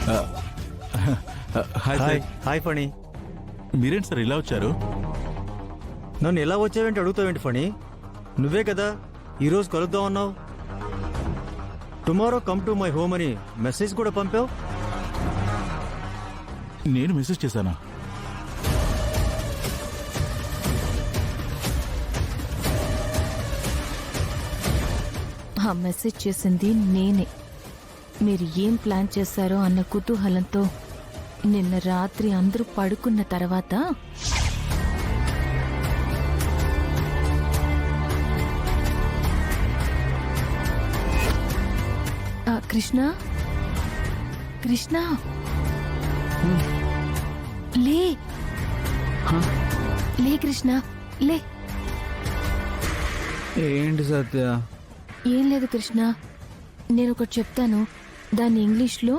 Hi hi sir. Hi Phani. మీరేంటి sir ఇలా వచ్చారు? నన్ను ఎలా వచ్చావేంటి అడుగుతావేంటి ఫణి? నువ్వే కదా ఈరోజు కలుద్దాం అన్నావు. Tomorrow come to my home అని మెసేజ్ కూడా పంపావు. నేను మెసేజ్ చేశానా? ఆ మెసేజ్ చేసింది నేనే. మీరు ఏం ప్లాన్ చేశారో అన్న కుతూహలంతో నిన్న రాత్రి అందరూ పడుకున్న తర్వాత కృష్ణ కృష్ణ లే లే కృష్ణ లే. ఏంటి సత్య? ఏం లేదు కృష్ణ, నేను ఒకటి చెప్తాను, దాన్ని ఇంగ్లీష్లో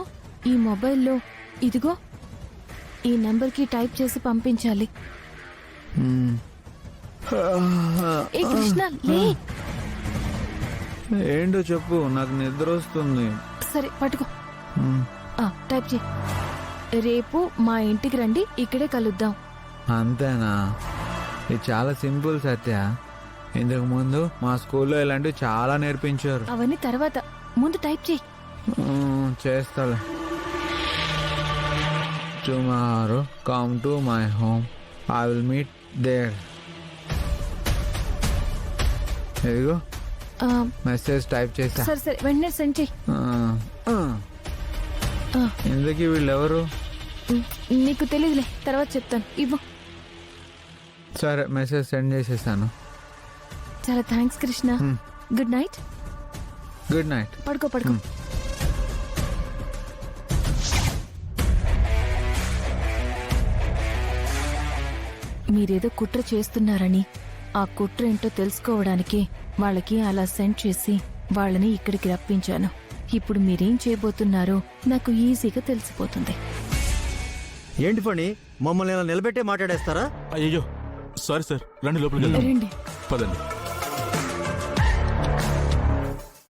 ఈ మొబైల్లో ఇదిగో ఈ నెంబర్కి టైప్ చేసి పంపించాలి. ఏ కృష్ణ లే. ఏంటో చెప్పు, నాకు నిద్ర వస్తుంది. సరే పట్టుకో, టైప్ చేయి. రేపు మా ఇంటికి రండి, ఇక్కడే కలుద్దాం. అంతేనా? ఇది చాలా సింపుల్ సత్య. ఇంతకు ముందు మా స్కూల్లో ఇలాంటివి చాలా నేర్పించారు. అవన్నీ తర్వాత, ముందు టైప్ చేయి. చేస్తాలే. Tomorrow come to my home, I will meet there. ఇదిగో మెసేజ్ టైప్ చేసా. సరే సరే వెంటనే సెండ్ చేయి. ఇందుకీ వీళ్ళెవరు? నీకు తెలియదులే, తర్వాత చెప్తాను, ఇవ్వు. సరే మెసేజ్ సెండ్ చేసేసాను. చాలా thanks Krishna. Good night. Good night. పడుకో పడుకో. మీరేదో కుట్ర చేస్తున్నారని, ఆ కుట్ర ఏంటో తెలుసుకోవడానికి వాళ్ళకి అలా సెండ్ చేసి వాళ్ళని ఇక్కడికి రప్పించాను. ఇప్పుడు మీరేం చేయబోతున్నారో నాకు ఈజీగా తెలిసిపోతుంది. ఏంటి ఫణి, మమ్మల్ని ఇలా నిలబెట్టే మాట్లాడేస్తారా? అయ్యో సారీ సార్, రండి లోపలికి వెళ్దాం. రండి. పదండి.